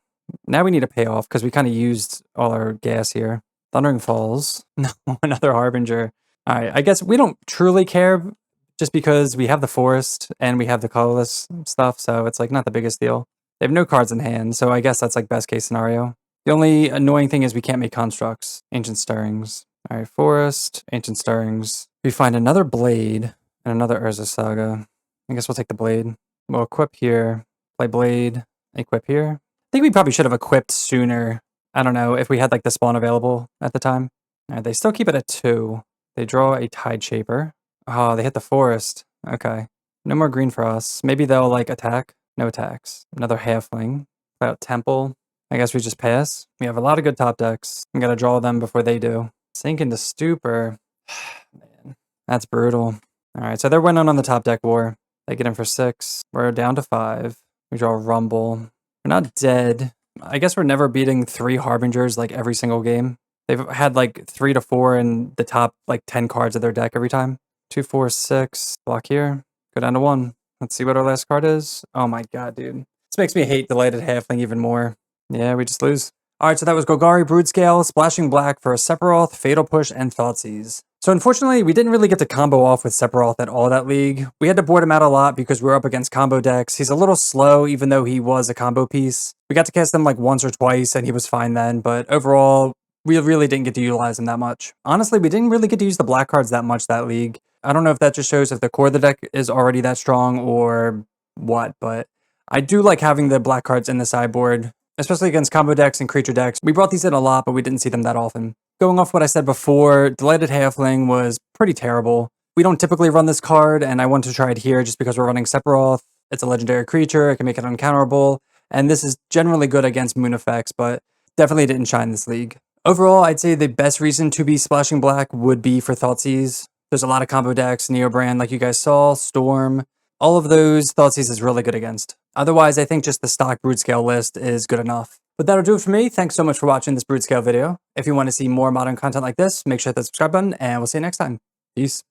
Now we need a payoff, because we kind of used all our gas here. Thundering Falls. No, another Harbinger. Alright, I guess we don't truly care, just because we have the Forest, and we have the colorless stuff, so it's, like, not the biggest deal. They have no cards in hand, so I guess that's, like, best case scenario. The only annoying thing is we can't make constructs. Ancient Stirrings. Alright, Forest, Ancient Stirrings. We find another Blade and another Urza Saga. I guess we'll take the Blade. We'll equip here, play Blade, equip here. I think we probably should have equipped sooner. I don't know if we had like the spawn available at the time. Alright, they still keep it at 2. They draw a Tide Shaper. Oh, they hit the Forest. Okay. No more green for us. Maybe they'll like attack. No attacks. Another Halfling. Play out Temple. I guess we just pass. We have a lot of good top decks. I'm gonna draw them before they do. Sink into Stupor. Man, that's brutal. Alright, so they're winning on the top deck war. They get in for 6. We're down to 5. We draw Rumble. We're not dead. I guess we're never beating 3 Harbingers like every single game. They've had like 3 to 4 in the top like 10 cards of their deck every time. 2, 4, 6, block here, go down to 1. Let's see what our last card is. Oh my god, dude. This makes me hate Delighted Halfling even more. Yeah, we just lose. Alright, so that was Golgari Broodscale, splashing black for Sephiroth, Fatal Push, and Thoughtseize. So unfortunately, we didn't really get to combo off with Sephiroth at all that league. We had to board him out a lot because we were up against combo decks. He's a little slow, even though he was a combo piece. We got to cast him like once or twice, and he was fine then, but overall, we really didn't get to utilize him that much. Honestly, we didn't really get to use the black cards that much that league. I don't know if that just shows if the core of the deck is already that strong or what, but I do like having the black cards in the sideboard, especially against combo decks and creature decks. We brought these in a lot, but we didn't see them that often. Going off what I said before, Delighted Halfling was pretty terrible. We don't typically run this card, and I want to try it here just because we're running Sephiroth. It's a legendary creature, it can make it uncounterable, and this is generally good against moon effects, but definitely didn't shine this league. Overall, I'd say the best reason to be splashing black would be for Thoughtseize. There's a lot of combo decks, Neobrand like you guys saw, Storm. All of those Thoughtseize is really good against. Otherwise, I think just the stock Broodscale list is good enough. But that'll do it for me. Thanks so much for watching this Broodscale video. If you want to see more modern content like this, make sure to hit the subscribe button, and we'll see you next time. Peace.